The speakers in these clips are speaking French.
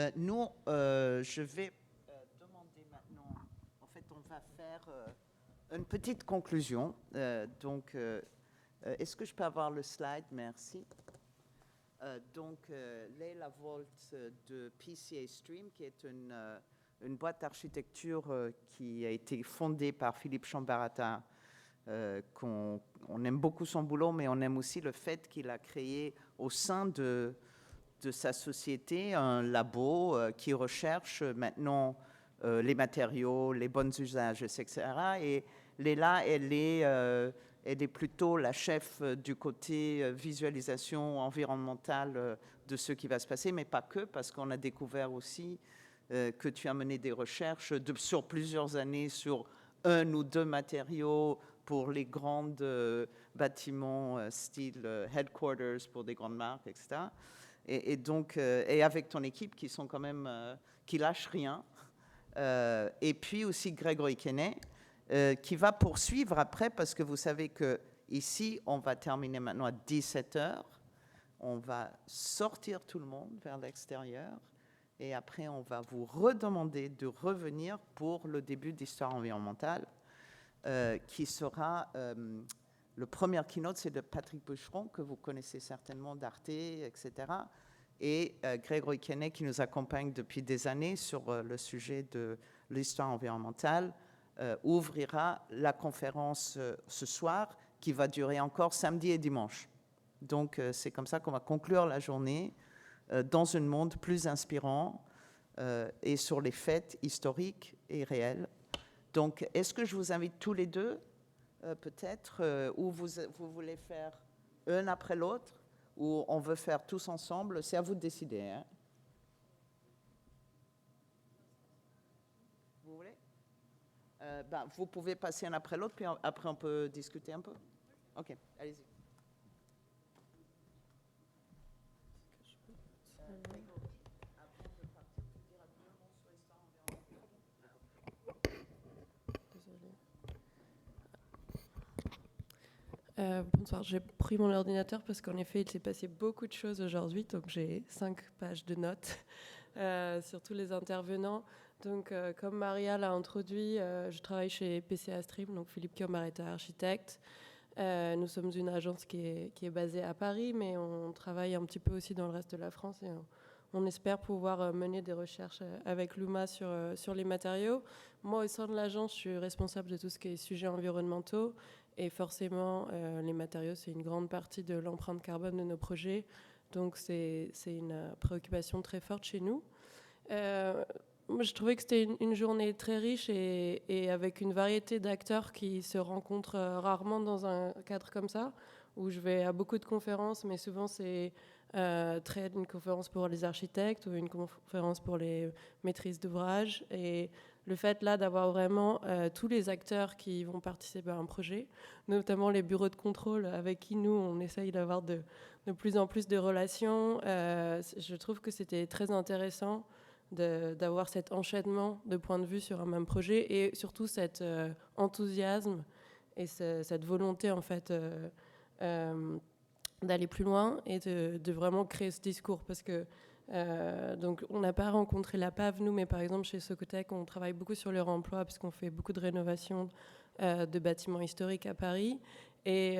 Je vais demander maintenant, en fait, on va faire une petite conclusion. Est-ce que je peux avoir le slide? Merci. Leila Volt de PCA Stream, qui est une boîte d'architecture qui a été fondée par Philippe Chambarata. On aime beaucoup son boulot, mais on aime aussi le fait qu'il a créé au sein de sa société un labo qui recherche maintenant les matériaux, les bons usages, etc. Et Leila, elle est plutôt la chef du côté visualisation environnementale de ce qui va se passer, mais pas que, parce qu'on a découvert aussi que tu as mené des recherches sur plusieurs années sur un ou deux matériaux pour les grands bâtiments style headquarters pour des grandes marques, etc. Et avec ton équipe qui sont quand même, qui lâchent rien. Et puis aussi Grégory Kenney, qui va poursuivre après, parce que vous savez que ici, on va terminer maintenant à 17h. On va sortir tout le monde vers l'extérieur. Et après, on va vous redemander de revenir pour le début d'Histoire environnementale, qui sera... le premier keynote, c'est de Patrick Boucheron, que vous connaissez certainement d'Arte, etc. Et Grégory Kenney, qui nous accompagne depuis des années sur le sujet de l'histoire environnementale, ouvrira la conférence ce soir, qui va durer encore samedi et dimanche. Donc, c'est comme ça qu'on va conclure la journée dans un monde plus inspirant et sur les faits historiques et réels. Donc, est-ce que je vous invite tous les deux peut-être, ou vous voulez faire un après l'autre, ou on veut faire tous ensemble, c'est à vous de décider. Hein. Vous voulez vous pouvez passer un après l'autre, puis après on peut discuter un peu. Ok, allez-y. Bonsoir, j'ai pris mon ordinateur parce qu'en effet, il s'est passé beaucoup de choses aujourd'hui. Donc, j'ai 5 pages de notes sur tous les intervenants. Donc, comme Maria l'a introduit, je travaille chez PCA Stream, donc Philippe Chambarata, architecte. Nous sommes une agence qui est basée à Paris, mais on travaille un petit peu aussi dans le reste de la France et on espère pouvoir mener des recherches avec l'UMA sur les matériaux. Moi, au sein de l'agence, je suis responsable de tout ce qui est sujets environnementaux. Et forcément, les matériaux, c'est une grande partie de l'empreinte carbone de nos projets. Donc, c'est une préoccupation très forte chez nous. Moi, je trouvais que c'était une journée très riche et avec une variété d'acteurs qui se rencontrent rarement dans un cadre comme ça, où je vais à beaucoup de conférences, mais souvent, c'est une conférence pour les architectes ou une conférence pour les maîtrises d'ouvrage. Et le fait là d'avoir vraiment tous les acteurs qui vont participer à un projet, notamment les bureaux de contrôle avec qui nous on essaye d'avoir de plus en plus de relations, je trouve que c'était très intéressant d'avoir cet enchaînement de points de vue sur un même projet et surtout cet enthousiasme et cette volonté en fait d'aller plus loin et de vraiment créer ce discours parce que donc on n'a pas rencontré la PAV nous, mais par exemple chez Socotec on travaille beaucoup sur le réemploi parce qu'on fait beaucoup de rénovation de bâtiments historiques à Paris et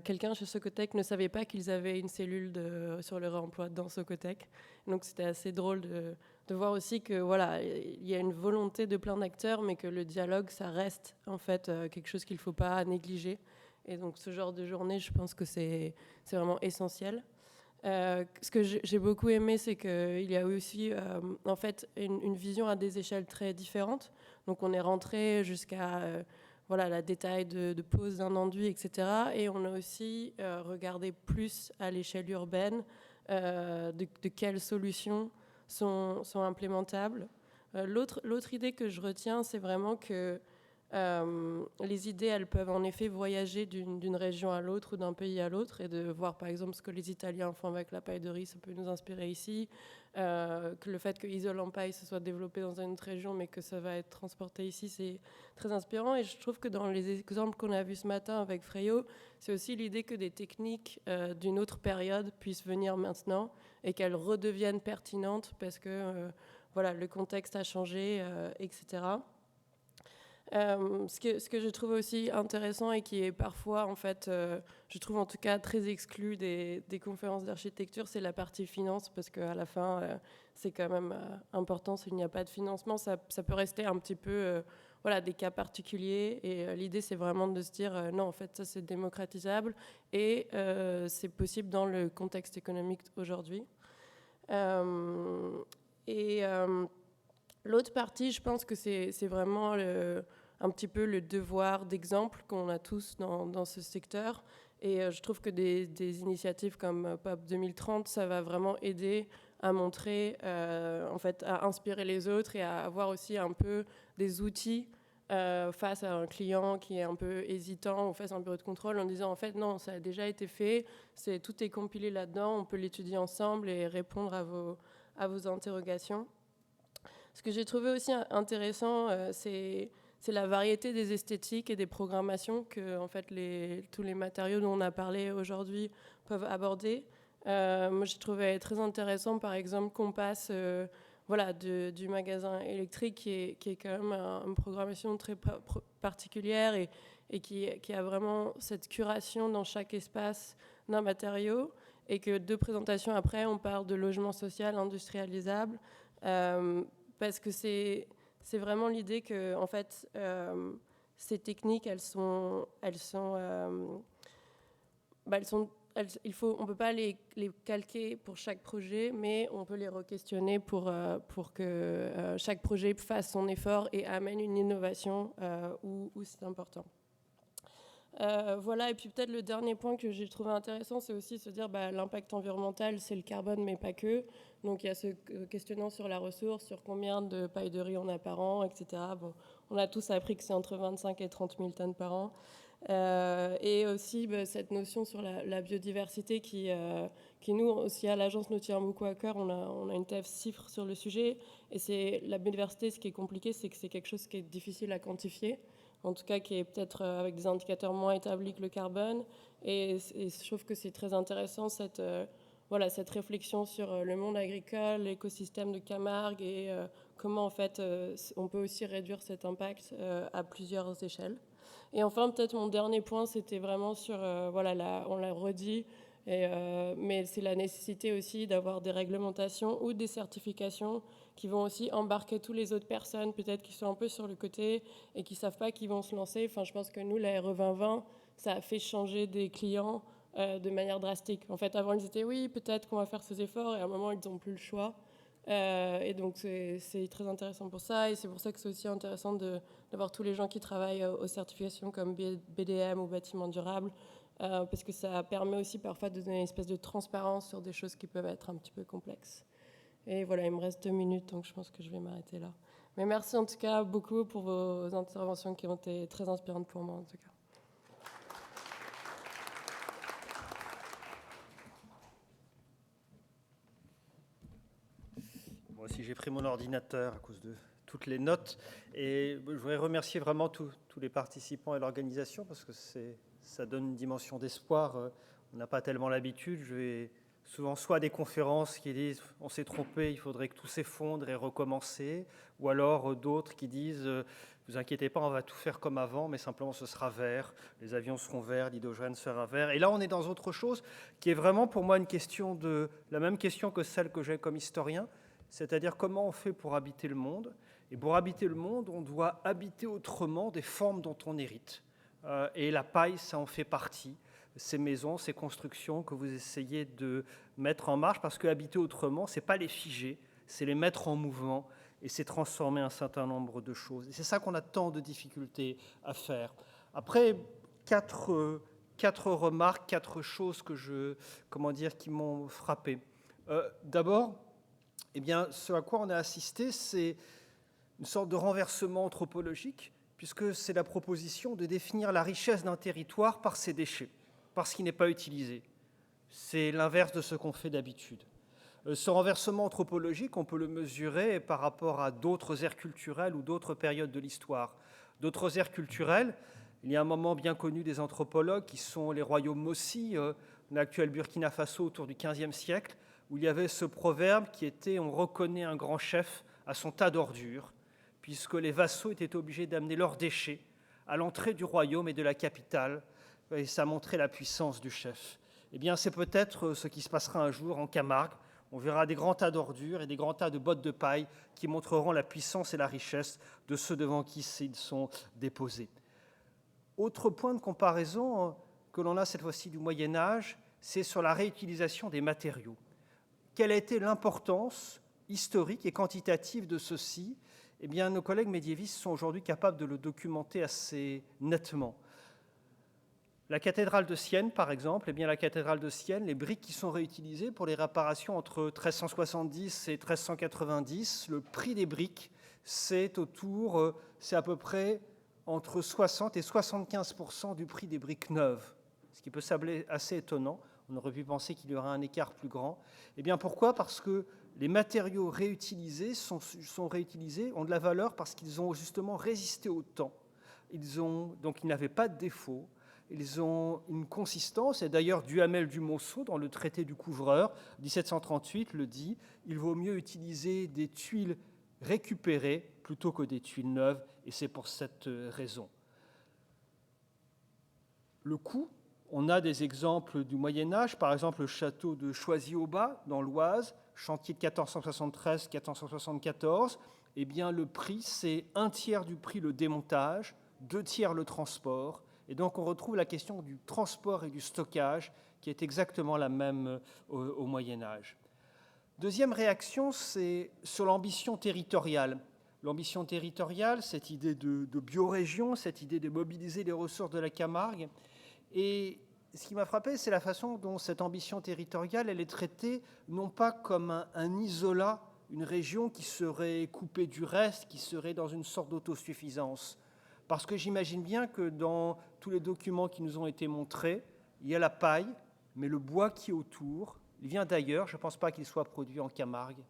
quelqu'un chez Socotec ne savait pas qu'ils avaient une cellule sur le réemploi dans Socotec, donc c'était assez drôle de voir aussi que voilà il y a une volonté de plein d'acteurs mais que le dialogue ça reste en fait quelque chose qu'il ne faut pas négliger et donc ce genre de journée je pense que c'est vraiment essentiel. Ce que j'ai beaucoup aimé, c'est qu'il y a aussi en fait une vision à des échelles très différentes. Donc on est rentré jusqu'à voilà, la détail de pose d'un enduit, etc. Et on a aussi regardé plus à l'échelle urbaine de quelles solutions sont implémentables. L'autre idée que je retiens, c'est vraiment que les idées, elles peuvent en effet voyager d'une région à l'autre ou d'un pays à l'autre et de voir par exemple ce que les Italiens font avec la paille de riz, ça peut nous inspirer ici. Que le fait que Isolant Paille se soit développé dans une autre région mais que ça va être transporté ici, c'est très inspirant. Et je trouve que dans les exemples qu'on a vus ce matin avec Freyo, c'est aussi l'idée que des techniques d'une autre période puissent venir maintenant. et qu'elles redeviennent pertinentes parce que voilà, le contexte a changé, etc. Ce que je trouve aussi intéressant et qui est parfois, en fait, je trouve en tout cas très exclu des conférences d'architecture, c'est la partie finance, parce qu'à la fin, c'est quand même important. S'il n'y a pas de financement, ça peut rester un petit peu voilà, des cas particuliers. Et l'idée, c'est vraiment de se dire, non, en fait, ça, c'est démocratisable et c'est possible dans le contexte économique aujourd'hui. L'autre partie, je pense que c'est vraiment un petit peu le devoir d'exemple qu'on a tous dans ce secteur. Et je trouve que des initiatives comme POP 2030, ça va vraiment aider à montrer, en fait, à inspirer les autres et à avoir aussi un peu des outils face à un client qui est un peu hésitant ou face à un bureau de contrôle en disant, en fait, non, ça a déjà été fait, tout est compilé là-dedans, on peut l'étudier ensemble et répondre à vos interrogations. Ce que j'ai trouvé aussi intéressant, c'est la variété des esthétiques et des programmations que en fait, tous les matériaux dont on a parlé aujourd'hui peuvent aborder. Moi, j'ai trouvé très intéressant, par exemple, qu'on passe voilà, du magasin électrique qui est quand même une programmation très particulière et qui a vraiment cette curation dans chaque espace d'un matériau, et que 2 présentations après, on parle de logement social industrialisable. Parce que c'est vraiment l'idée que, en fait, ces techniques, on ne peut pas les calquer pour chaque projet, mais on peut les re-questionner pour que chaque projet fasse son effort et amène une innovation où c'est important. Voilà, et puis peut-être le dernier point que j'ai trouvé intéressant, c'est aussi se dire l'impact environnemental, c'est le carbone, mais pas que. Donc il y a ce questionnant sur la ressource, sur combien de pailles de riz on a par an, etc. Bon, on a tous appris que c'est entre 25 et 30 000 tonnes par an. Et aussi cette notion sur la biodiversité qui nous, aussi à l'agence, nous tient beaucoup à cœur. On a une telle chiffre sur le sujet. Et c'est la biodiversité, ce qui est compliqué, c'est que c'est quelque chose qui est difficile à quantifier. En tout cas qui est peut-être avec des indicateurs moins établis que le carbone. Et je trouve que c'est très intéressant cette réflexion sur le monde agricole, l'écosystème de Camargue et comment en fait on peut aussi réduire cet impact à plusieurs échelles. Et enfin, peut-être mon dernier point, c'était vraiment sur, on l'a redit, mais c'est la nécessité aussi d'avoir des réglementations ou des certifications qui vont aussi embarquer toutes les autres personnes, peut-être qui sont un peu sur le côté et qui ne savent pas qu'ils vont se lancer. Enfin, je pense que nous, la RE 2020, ça a fait changer des clients de manière drastique. En fait, avant, ils étaient oui, peut-être qu'on va faire ces efforts, et à un moment, ils n'ont plus le choix. Et donc, c'est très intéressant pour ça, et c'est pour ça que c'est aussi intéressant d'avoir tous les gens qui travaillent aux certifications comme BDM ou bâtiment durable, parce que ça permet aussi parfois de donner une espèce de transparence sur des choses qui peuvent être un petit peu complexes. Et voilà, il me reste 2 minutes, donc je pense que je vais m'arrêter là. Mais merci en tout cas beaucoup pour vos interventions qui ont été très inspirantes pour moi en tout cas. Moi aussi, j'ai pris mon ordinateur à cause de toutes les notes. Et je voudrais remercier vraiment tous les participants et l'organisation parce que ça donne une dimension d'espoir. On n'a pas tellement l'habitude. Je vais souvent soit des conférences qui disent « on s'est trompé, il faudrait que tout s'effondre et recommencer », ou alors d'autres qui disent « vous inquiétez pas, on va tout faire comme avant, mais simplement ce sera vert, les avions seront verts, l'hydrogène sera vert ». Et là, on est dans autre chose qui est vraiment pour moi une question la même question que celle que j'ai comme historien, c'est-à-dire comment on fait pour habiter le monde. Et pour habiter le monde, on doit habiter autrement des formes dont on hérite. Et la paille, ça en fait partie. Ces maisons, ces constructions que vous essayez de mettre en marche, parce que habiter autrement, ce n'est pas les figer, c'est les mettre en mouvement et c'est transformer un certain nombre de choses. Et c'est ça qu'on a tant de difficultés à faire. Après, quatre remarques, 4 choses qui m'ont frappé. D'abord, eh bien, ce à quoi on a assisté, c'est une sorte de renversement anthropologique, puisque c'est la proposition de définir la richesse d'un territoire par ses déchets, par ce qui n'est pas utilisé. C'est l'inverse de ce qu'on fait d'habitude. Ce renversement anthropologique, on peut le mesurer par rapport à d'autres aires culturelles ou d'autres périodes de l'histoire. D'autres aires culturelles, il y a un moment bien connu des anthropologues qui sont les royaumes Mossi, l'actuel Burkina Faso autour du XVe siècle, où il y avait ce proverbe qui était « on reconnaît un grand chef à son tas d'ordures », puisque les vassaux étaient obligés d'amener leurs déchets à l'entrée du royaume et de la capitale, et ça montrait la puissance du chef. Eh bien, c'est peut-être ce qui se passera un jour en Camargue. On verra des grands tas d'ordures et des grands tas de bottes de paille qui montreront la puissance et la richesse de ceux devant qui ils sont déposés. Autre point de comparaison que l'on a cette fois-ci du Moyen-Âge, c'est sur la réutilisation des matériaux. Quelle a été l'importance historique et quantitative de ceci? Eh bien, nos collègues médiévistes sont aujourd'hui capables de le documenter assez nettement. La cathédrale de Sienne, par exemple, la cathédrale de Sienne, les briques qui sont réutilisées pour les réparations entre 1370 et 1390, le prix des briques, c'est à peu près entre 60 et 75% du prix des briques neuves, ce qui peut sembler assez étonnant. On aurait pu penser qu'il y aurait un écart plus grand. Eh bien, pourquoi ? Parce que les matériaux réutilisés ont de la valeur parce qu'ils ont justement résisté au temps. Donc, ils n'avaient pas de défaut. Ils ont une consistance, et d'ailleurs Duhamel du Monceau, dans le traité du couvreur, 1738, le dit, il vaut mieux utiliser des tuiles récupérées plutôt que des tuiles neuves, et c'est pour cette raison. Le coût, on a des exemples du Moyen-Âge, par exemple le château de Choisy-au-Bas, dans l'Oise, chantier de 1473-1474, eh bien le prix, c'est 1/3 du prix le démontage, 2/3 le transport. Et donc, on retrouve la question du transport et du stockage qui est exactement la même au Moyen-Âge. Deuxième réaction, c'est sur l'ambition territoriale. L'ambition territoriale, cette idée de biorégion, cette idée de mobiliser les ressources de la Camargue. Et ce qui m'a frappé, c'est la façon dont cette ambition territoriale, elle est traitée non pas comme un isolat, une région qui serait coupée du reste, qui serait dans une sorte d'autosuffisance. Parce que j'imagine bien que dans tous les documents qui nous ont été montrés, il y a la paille, mais le bois qui est autour, il vient d'ailleurs, je ne pense pas qu'il soit produit en Camargue.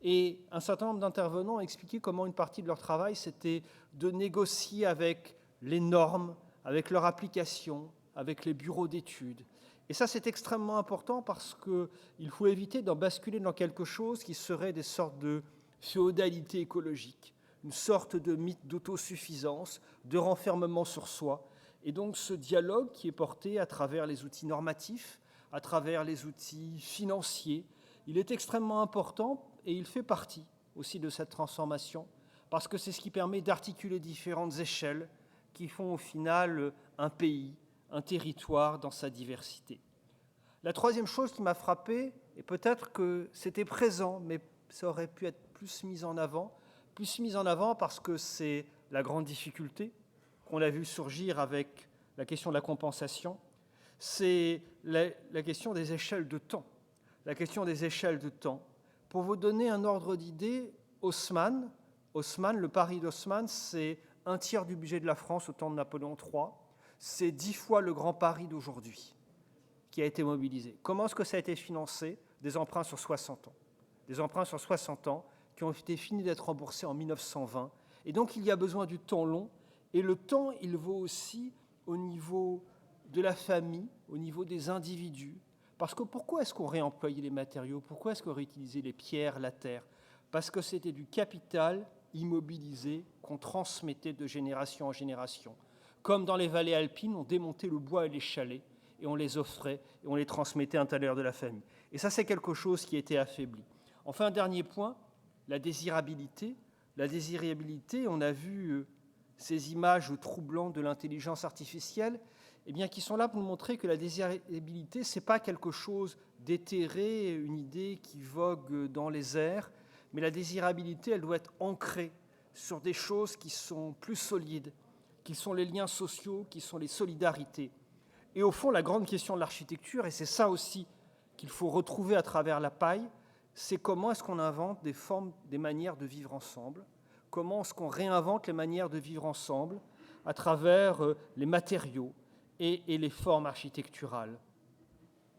Et un certain nombre d'intervenants ont expliqué comment une partie de leur travail, c'était de négocier avec les normes, avec leur application, avec les bureaux d'études. Et ça, c'est extrêmement important parce qu'il faut éviter d'en basculer dans quelque chose qui serait des sortes de féodalité écologique, une sorte de mythe d'autosuffisance, de renfermement sur soi. Et donc ce dialogue qui est porté à travers les outils normatifs, à travers les outils financiers, il est extrêmement important et il fait partie aussi de cette transformation parce que c'est ce qui permet d'articuler différentes échelles qui font au final un pays, un territoire dans sa diversité. La troisième chose qui m'a frappé, et peut-être que c'était présent, mais ça aurait pu être plus mis en avant parce que c'est la grande difficulté qu'on a vu surgir avec la question de la compensation, c'est la question des échelles de temps. La question des échelles de temps. Pour vous donner un ordre d'idée, Haussmann, le Paris d'Haussmann, c'est 1/3 du budget de la France au temps de Napoléon III. C'est 10 fois le Grand Paris d'aujourd'hui qui a été mobilisé. Comment est-ce que ça a été financé ? Des emprunts sur 60 ans. Des emprunts sur 60 ans qui ont été finis d'être remboursés en 1920. Et donc, il y a besoin du temps long. Et le temps, il vaut aussi au niveau de la famille, au niveau des individus. Parce que pourquoi est-ce qu'on réemployait les matériaux ? Pourquoi est-ce qu'on réutilisait les pierres, la terre ? Parce que c'était du capital immobilisé qu'on transmettait de génération en génération. Comme dans les vallées alpines, on démontait le bois et les chalets, et on les offrait, et on les transmettait à l'intérieur de la famille. Et ça, c'est quelque chose qui a été affaibli. Enfin, un dernier point, la désirabilité. La désirabilité, on a vu ces images troublantes de l'intelligence artificielle, eh bien, qui sont là pour nous montrer que la désirabilité, ce n'est pas quelque chose d'éthéré, une idée qui vogue dans les airs, mais la désirabilité, elle doit être ancrée sur des choses qui sont plus solides, qui sont les liens sociaux, qui sont les solidarités. Et au fond, la grande question de l'architecture, et c'est ça aussi qu'il faut retrouver à travers la paille, c'est comment est-ce qu'on invente des formes, des manières de vivre ensemble, comment est-ce qu'on réinvente les manières de vivre ensemble à travers les matériaux et les formes architecturales.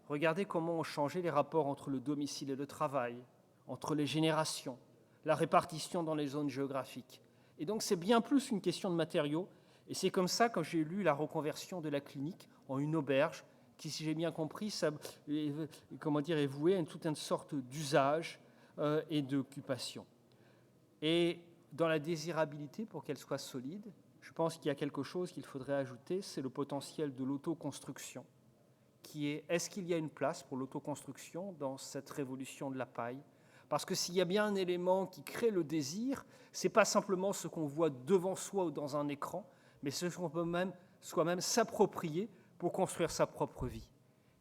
Regardez comment ont changé les rapports entre le domicile et le travail, entre les générations, la répartition dans les zones géographiques. Et donc c'est bien plus une question de matériaux, et c'est comme ça que j'ai lu la reconversion de la clinique en une auberge qui, si j'ai bien compris, est voué à toute une sorte d'usage et d'occupation. Et dans la désirabilité, pour qu'elle soit solide, je pense qu'il y a quelque chose qu'il faudrait ajouter, c'est le potentiel de l'autoconstruction, qui est-ce qu'il y a une place pour l'autoconstruction dans cette révolution de la paille? Parce que s'il y a bien un élément qui crée le désir, ce n'est pas simplement ce qu'on voit devant soi ou dans un écran, mais ce qu'on peut même soi-même s'approprier pour construire sa propre vie.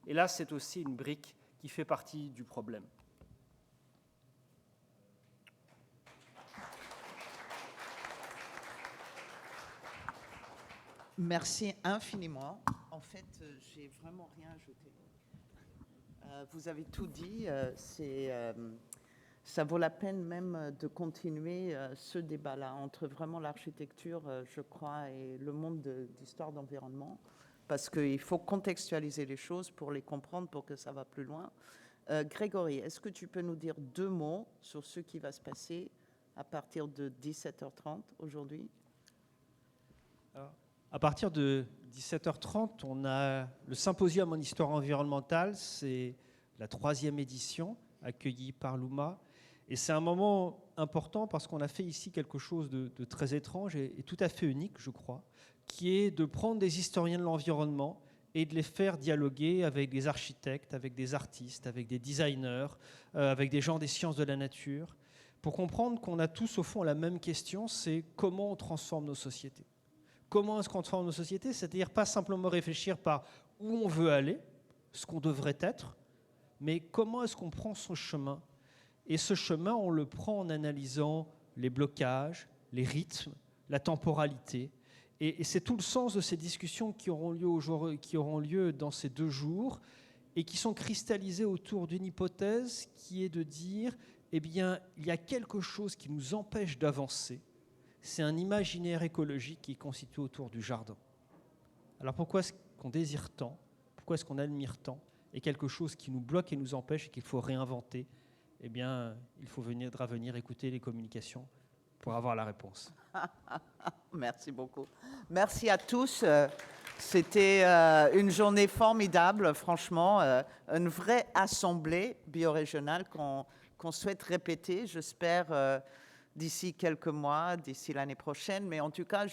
Et là, c'est aussi une brique qui fait partie du problème. Merci infiniment. En fait, j'ai vraiment rien ajouté. Vous avez tout dit. Ça vaut la peine même de continuer ce débat-là entre vraiment l'architecture, je crois, et le monde d'histoire d'environnement, parce qu'il faut contextualiser les choses pour les comprendre, pour que ça va plus loin. Grégory, est-ce que tu peux nous dire 2 mots sur ce qui va se passer à partir de 17h30 aujourd'hui? À partir de 17h30, on a le symposium en histoire environnementale. C'est la 3e édition, accueillie par l'UMA. Et c'est un moment important parce qu'on a fait ici quelque chose de très étrange et tout à fait unique, je crois, qui est de prendre des historiens de l'environnement et de les faire dialoguer avec des architectes, avec des artistes, avec des designers, avec des gens des sciences de la nature, pour comprendre qu'on a tous au fond la même question, c'est comment on transforme nos sociétés. Comment est-ce qu'on transforme nos sociétés? C'est-à-dire pas simplement réfléchir par où on veut aller, ce qu'on devrait être, mais comment est-ce qu'on prend son chemin? Et ce chemin, on le prend en analysant les blocages, les rythmes, la temporalité. Et c'est tout le sens de ces discussions qui auront lieu dans ces 2 jours et qui sont cristallisées autour d'une hypothèse qui est de dire, eh bien, il y a quelque chose qui nous empêche d'avancer. C'est un imaginaire écologique qui est constitué autour du jardin. Alors pourquoi est-ce qu'on désire tant? Pourquoi est-ce qu'on admire tant? Et quelque chose qui nous bloque et nous empêche et qu'il faut réinventer, eh bien, il faudra venir écouter les communications pour avoir la réponse. Merci beaucoup. Merci à tous. C'était une journée formidable, franchement, une vraie assemblée biorégionale qu'on souhaite répéter, j'espère, d'ici quelques mois, d'ici l'année prochaine. Mais en tout cas,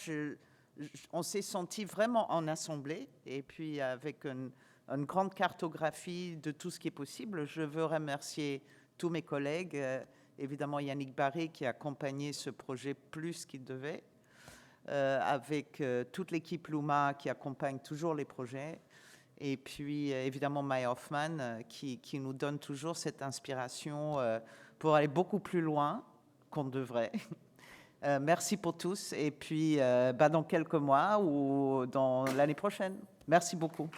on s'est senti vraiment en assemblée et puis avec une grande cartographie de tout ce qui est possible. Je veux remercier tous mes collègues, évidemment Yannick Barré qui a accompagné ce projet plus qu'il devait, avec toute l'équipe Luma qui accompagne toujours les projets, et puis évidemment Maya Hoffman qui nous donne toujours cette inspiration pour aller beaucoup plus loin qu'on devrait. Merci pour tous, et puis dans quelques mois ou dans l'année prochaine. Merci beaucoup.